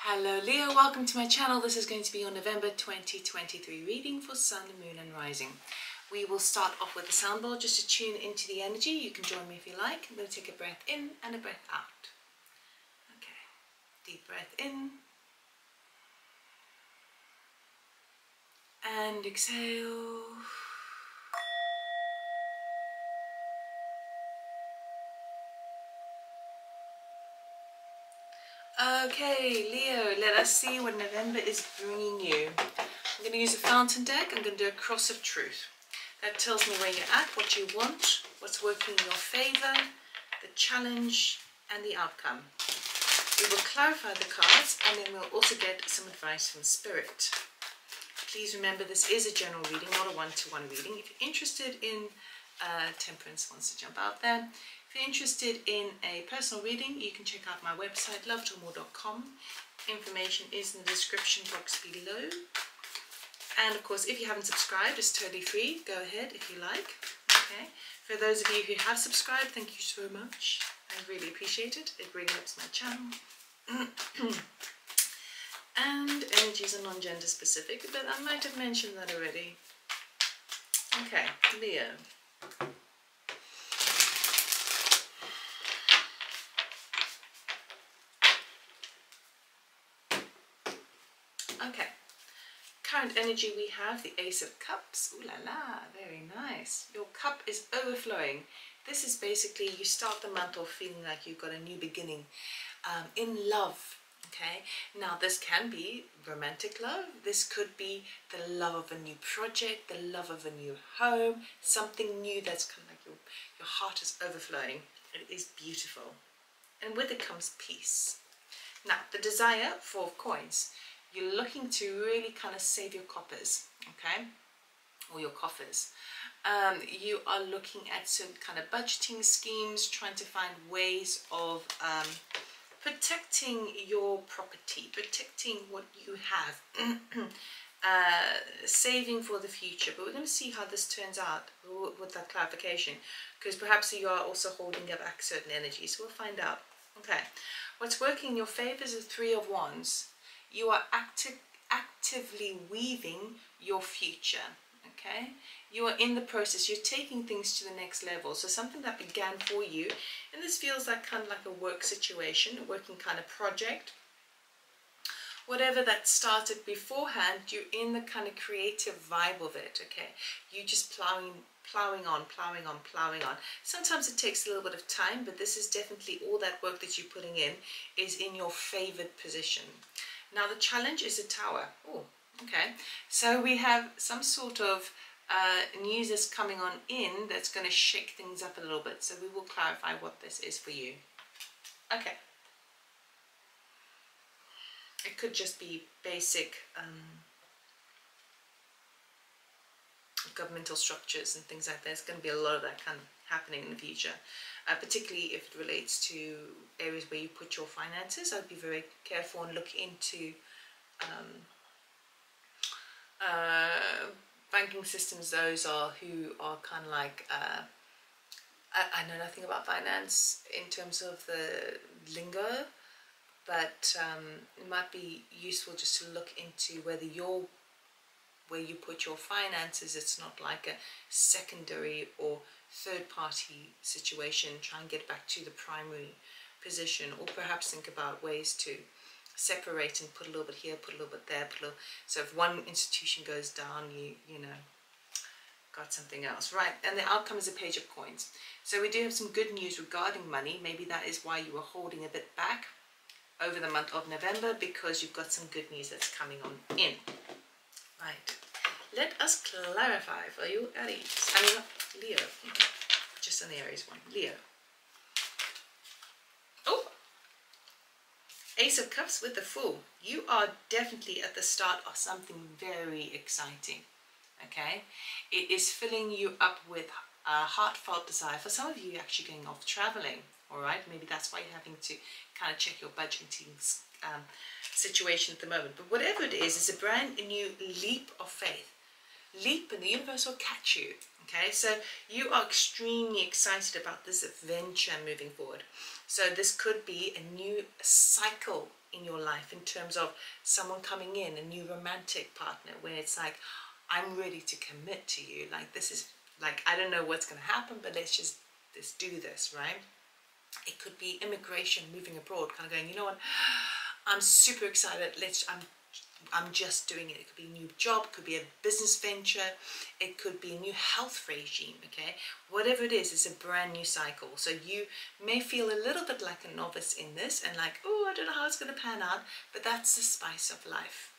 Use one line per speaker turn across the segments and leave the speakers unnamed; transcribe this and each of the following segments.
Hello Leo, welcome to my channel. This is going to be your November 2023 reading for Sun, Moon and Rising. We will start off with the sound bowl just to tune into the energy. You can join me if you like. I'm going to take a breath in and a breath out. Okay, deep breath in and exhale. Okay, Leo, let us see what November is bringing you. I'm going to use a fountain deck. I'm going to do a cross of truth. That tells me where you're at, what you want, what's working in your favor, the challenge, and the outcome. We will clarify the cards, and then we'll also get some advice from Spirit. Please remember this is a general reading, not a one-to-one reading. If you're interested in Temperance wants to jump out there. If you're interested in a personal reading, you can check out my website, lovetomore.com. Information is in the description box below. And of course, if you haven't subscribed, it's totally free. Go ahead if you like. Okay. For those of you who have subscribed, thank you so much. I really appreciate it. It really helps my channel. And energies are non-gender specific, but I might have mentioned that already. Okay, Leo. Okay, current energy we have the Ace of Cups. Ooh la la, very nice. Your cup is overflowing. This is basically you start the month off feeling like you've got a new beginning in love. Okay, now this can be romantic love. This could be the love of a new project, the love of a new home, something new that's kind of like your heart is overflowing. It is beautiful. And with it comes peace. Now, the desire, 4 of coins. You're looking to really kind of save your coppers, okay, or your coffers. You are looking at certain kind of budgeting schemes, trying to find ways of protecting your property, protecting what you have, saving for the future. But we're going to see how this turns out with that clarification, because perhaps you are also holding back certain energies. So we'll find out. Okay, what's working in your favor is the 3 of Wands. You are actively weaving your future. Okay, you are in the process, you're taking things to the next level. So something that began for you, and this feels like kind of like a work situation, a working kind of project, whatever that started beforehand, you're in the kind of creative vibe of it. Okay, you just plowing on. Sometimes it takes a little bit of time, but this is definitely all that work that you're putting in is in your favored position. Now the challenge is a tower. Oh, okay, so we have some sort of news that's coming on in that's going to shake things up a little bit. So we will clarify what this is for you. Okay. It could just be basic governmental structures and things like that. There's going to be a lot of that kind of happening in the future, particularly if it relates to areas where you put your finances. I'd be very careful and look into banking systems. Those are who are kind of like I know nothing about finance in terms of the lingo, but it might be useful just to look into whether where you put your finances, it's not like a secondary or third party situation. Try and get back to the primary position, or perhaps think about ways to separate and put a little bit here, put a little bit there, so if one institution goes down, you know, got something else, right? And the outcome is a Page of Coins. So we do have some good news regarding money. Maybe that is why you were holding a bit back over the month of November, because you've got some good news that's coming on in. Right, let us clarify for you, Aries. I mean, not Leo, just on the Aries one, Leo. Oh, Ace of Cups with the Fool. You are definitely at the start of something very exciting, okay? It is filling you up with a heartfelt desire. For some of you, you're actually going off traveling, all right? Maybe that's why you're having to kind of check your budgeting situation at the moment. But whatever it is, it's a brand new leap of faith. leap and the universe will catch you. Okay, so you are extremely excited about this adventure moving forward. So this could be a new cycle in your life in terms of someone coming in, a new romantic partner, where it's like, I'm ready to commit to you. Like, this is like, I don't know what's going to happen, but let's do this, right? It could be immigration, moving abroad, kind of going, you know what, I'm super excited, I'm just doing it. It could be a new job, could be a business venture, it could be a new health regime, okay? Whatever it is, it's a brand new cycle. So you may feel a little bit like a novice in this and like, oh, I don't know how it's going to pan out, but that's the spice of life.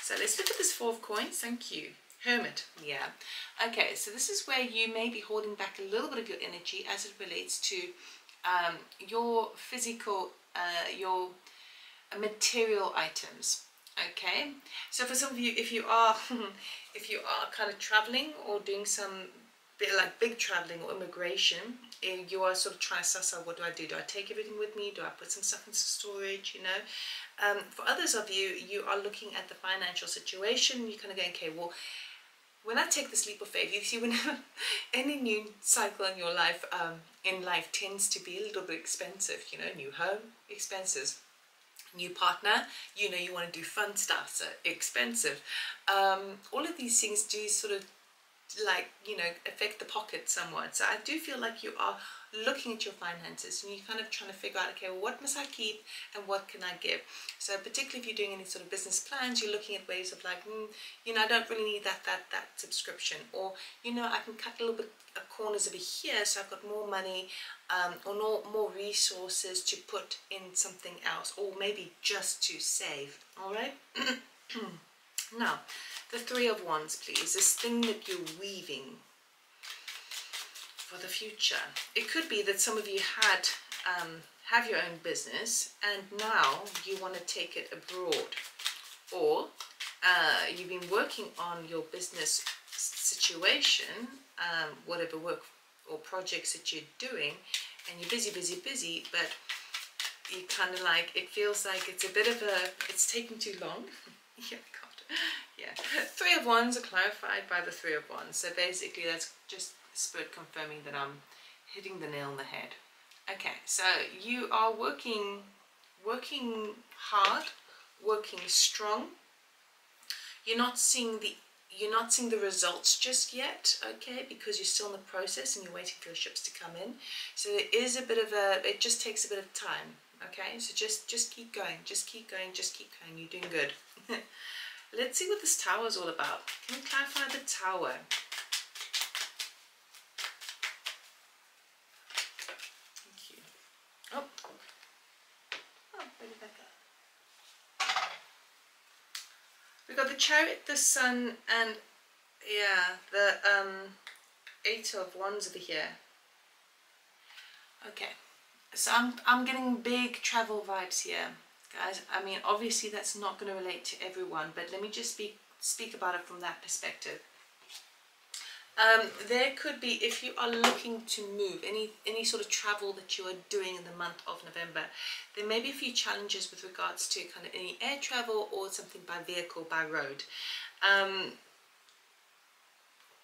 So let's look at this 4 of coins. Thank you. Hermit, yeah. Okay, so this is where you may be holding back a little bit of your energy as it relates to your physical, your material items. Okay, so for some of you, if you are if you are kind of traveling or doing some bit like big traveling or immigration, you are sort of trying to suss out, what do I do? Do I take everything with me? Do I put some stuff into storage? You know, for others of you, you are looking at the financial situation. You're kind of going, okay, well, when I take this leap of faith, you see, whenever any new cycle in your life, tends to be a little bit expensive. You know, new home, expenses. New partner, you know, you want to do fun stuff, so expensive. All of these things do sort of, like, you know, affect the pocket somewhat. So I do feel like you are looking at your finances and you're kind of trying to figure out, okay, well, what must I keep and what can I give? So particularly if you're doing any sort of business plans, you're looking at ways of like, you know, I don't really need that subscription, or, you know, I can cut a little bit of corners over here so I've got more money, or more resources to put in something else, or maybe just to save. All right. Now, the 3 of Wands, please. This thing that you're weaving for the future. It could be that some of you have your own business and now you want to take it abroad, or you've been working on your business situation, whatever work or projects that you're doing, and you're busy, but you kind of like, it feels like it's a bit of it's taking too long. Yeah, God. Yeah. 3 of Wands are clarified by the 3 of Wands. So basically that's just Spirit confirming that I'm hitting the nail on the head. Okay, so you are working hard, working strong. You're not seeing the results just yet, okay, because you're still in the process and you're waiting for your ships to come in. So there is a bit of it just takes a bit of time, okay? So just keep going, just keep going. You're doing good. Let's see what this tower is all about. Can we clarify the tower? Thank you. Oh, where did that go? We got the Chariot, the Sun, and yeah, the 8 of Wands over here. Okay, so I'm getting big travel vibes here, guys. I mean, obviously that's not going to relate to everyone, but let me just speak about it from that perspective. There could be, if you are looking to move, any sort of travel that you are doing in the month of November, there may be a few challenges with regards to kind of any air travel or something by vehicle, by road.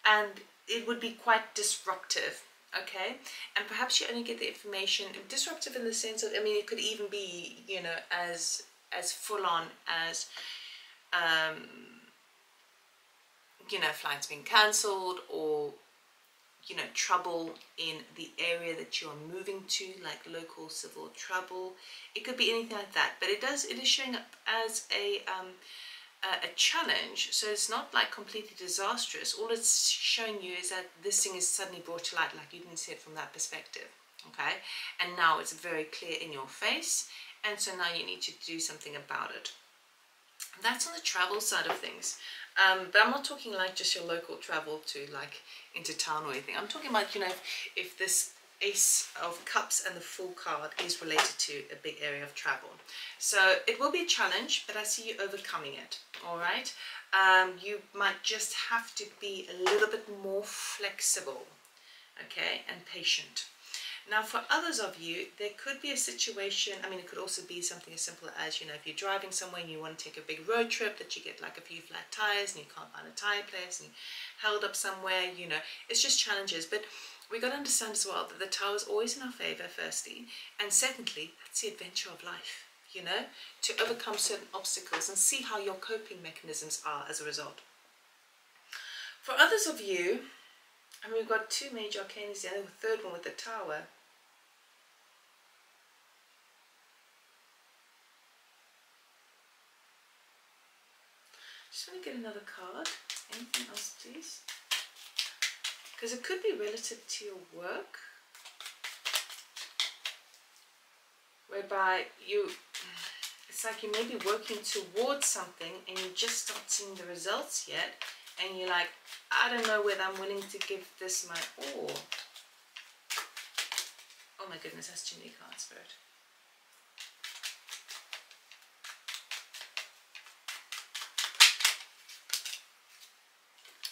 And it would be quite disruptive, okay? And perhaps you only get the information, disruptive in the sense of, I mean, it could even be, you know, as full on as, you know, flights being cancelled, or, you know, trouble in the area that you are moving to, like local civil trouble. It could be anything like that, but it is showing up as a challenge. So it's not like completely disastrous. All it's showing you is that this thing is suddenly brought to light, like you didn't see it from that perspective, okay? And now it's very clear in your face, and so now you need to do something about it. That's on the travel side of things. But I'm not talking like just your local travel to like into town or anything. I'm talking about, you know, if this Ace of Cups and the Fool card is related to a big area of travel. So it will be a challenge, but I see you overcoming it, all right? You might just have to be a little bit more flexible, okay, and patient. Now for others of you, there could be a situation, I mean it could also be something as simple as, you know, if you're driving somewhere and you want to take a big road trip, that you get like a few flat tires and you can't find a tire place and held up somewhere, you know, it's just challenges. But we got to understand as well that the Tower is always in our favor, firstly, and secondly, that's the adventure of life, you know, to overcome certain obstacles and see how your coping mechanisms are as a result. For others of you, and we've got two major arcanas here, the third one with the Tower. Just want to get another card. Anything else, please? Because it could be relative to your work, whereby it's like you may be working towards something and you just not seeing the results yet, and you're like, I don't know whether I'm willing to give this my all. Oh my goodness, that's too many cards, Spirit.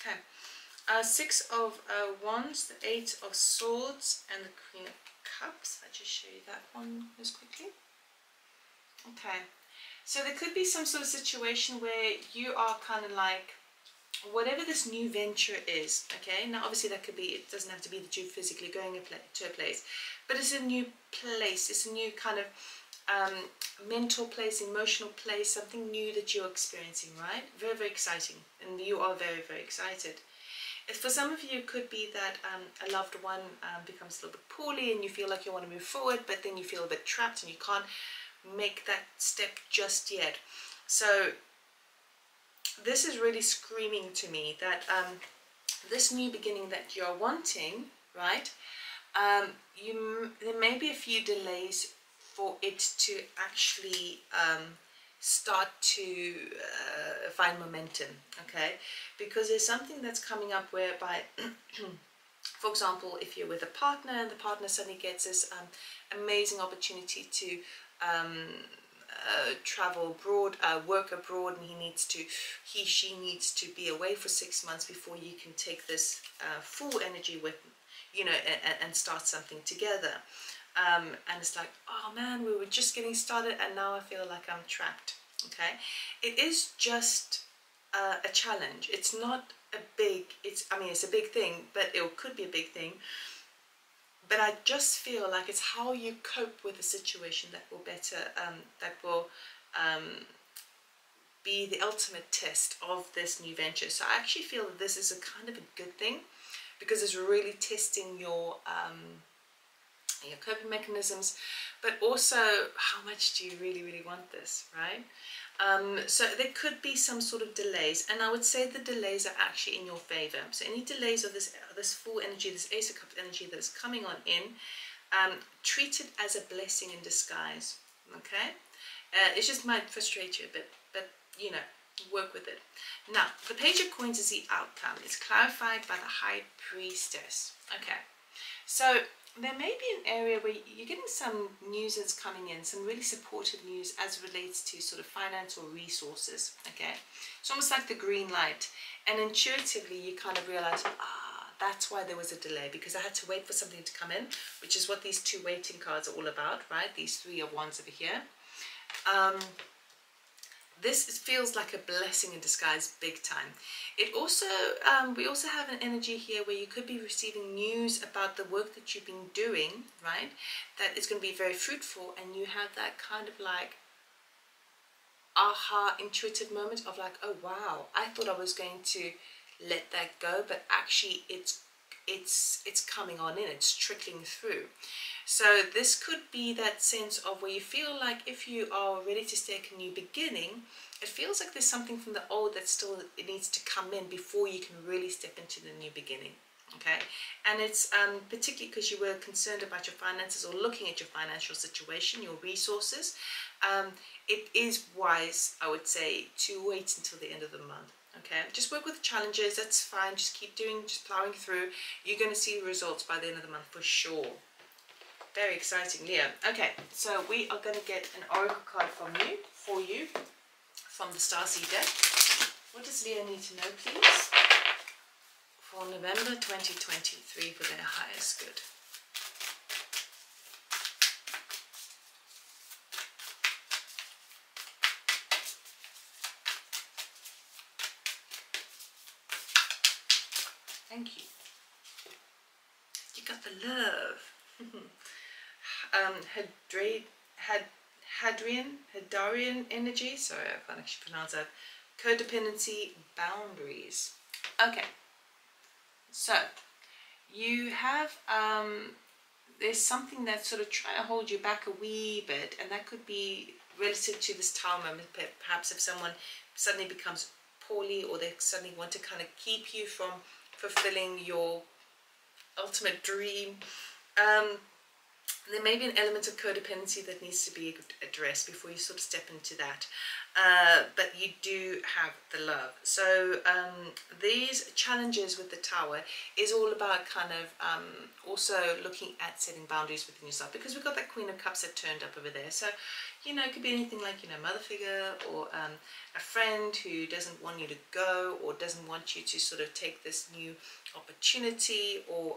Okay. Six of Wands, the Eight of Swords, and the Queen of Cups. I'll just show you that one just quickly. Okay, so there could be some sort of situation where you are kind of like, whatever this new venture is, okay, now obviously that could be, it doesn't have to be that you're physically going to a place, but it's a new place, it's a new kind of mental place, emotional place, something new that you're experiencing, right? Very, very exciting, and you are very, very excited. For some of you, it could be that a loved one becomes a little bit poorly and you feel like you want to move forward, but then you feel a bit trapped and you can't make that step just yet. So this is really screaming to me that this new beginning that you're wanting, right, there may be a few delays for it to actually start to find momentum, okay, because there's something that's coming up whereby for example, if you're with a partner and the partner suddenly gets this amazing opportunity to travel abroad, work abroad, and she needs to be away for 6 months before you can take this full energy with, you know, and start something together. And it's like, oh man, we were just getting started and now I feel like I'm trapped. Okay, it is just a challenge. It's not a big, I mean it's a big thing, but it could be a big thing, but I just feel like it's how you cope with the situation that will be the ultimate test of this new venture. So I actually feel that this is a kind of a good thing, because it's really testing your coping mechanisms, but also how much do you really, really want this, right? So there could be some sort of delays, and I would say the delays are actually in your favor. So any delays of this full energy, this Ace of Cups energy that is coming on in, treat it as a blessing in disguise, okay? It just might frustrate you a bit, but you know, work with it. Now, the Page of Coins is the outcome. It's clarified by the High Priestess. Okay, so there may be an area where you're getting some news that's coming in, some really supportive news as it relates to sort of finance or resources, okay? It's almost like the green light, and intuitively you kind of realize, that's why there was a delay, because I had to wait for something to come in, which is what these two waiting cards are all about, right? These Three of Wands over here. This feels like a blessing in disguise, big time. It also, we also have an energy here where you could be receiving news about the work that you've been doing, right? That is going to be very fruitful, and you have that kind of like aha intuitive moment of like, oh wow, I thought I was going to let that go, but actually it's coming on in, it's trickling through. So this could be that sense of where you feel like if you are ready to take a new beginning, it feels like there's something from the old that still it needs to come in before you can really step into the new beginning, okay? And it's particularly because you were concerned about your finances or looking at your financial situation, your resources, it is wise, I would say, to wait until the end of the month. Okay, just work with the challenges, that's fine, just keep doing, just plowing through. You're going to see results by the end of the month for sure. Very exciting, Leo. Okay, so we are going to get an oracle card from you, from the Starseed deck. What does Leo need to know, please, for November 2023 for their highest good? Thank you. You got the love. Hadrian energy. Sorry, I can't actually pronounce that. Codependency, boundaries. Okay. So you have there's something that's sort of trying to hold you back a wee bit, and that could be relative to this tower moment. Perhaps if someone suddenly becomes poorly, or they suddenly want to kind of keep you from fulfilling your ultimate dream. There may be an element of codependency that needs to be addressed before you sort of step into that, but you do have the love. So these challenges with the tower is all about kind of also looking at setting boundaries within yourself, because we've got that Queen of Cups that turned up over there. So you know, it could be anything like, you know, mother figure, or a friend who doesn't want you to go, or doesn't want you to sort of take this new opportunity, or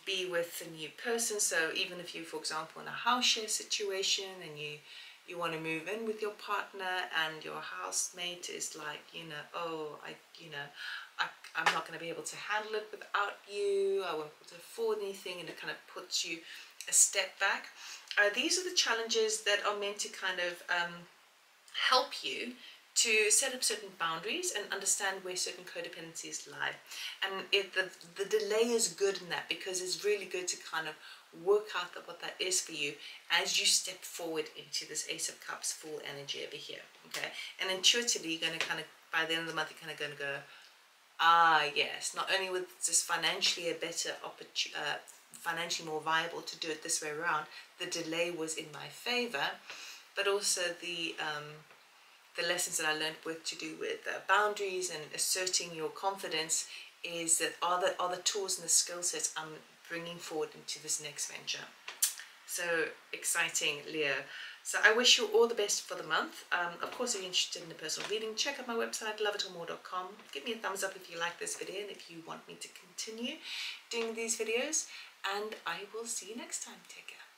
be with a new person. So even if you, for example, in a house share situation, and you want to move in with your partner, and your housemate is like, you know, oh, I'm not going to be able to handle it without you, I won't be able to afford anything, and it kind of puts you a step back. These are the challenges that are meant to kind of help you to set up certain boundaries and understand where certain codependencies lie. And the delay is good in that, because it's really good to kind of work out what that is for you as you step forward into this Ace of Cups full energy over here. Okay, and intuitively you're going to kind of, by the end of the month, you're kind of going to go, ah yes, not only was this financially a better opportunity, financially more viable to do it this way around, the delay was in my favor, but also the lessons that I learned to do with boundaries and asserting your confidence is that are the tools and the skill sets I'm bringing forward into this next venture. So exciting, Leo. So I wish you all the best for the month. Of course, if you're interested in a personal reading, check out my website, loveitallmore.com. Give me a thumbs up if you like this video and if you want me to continue doing these videos. And I will see you next time. Take care.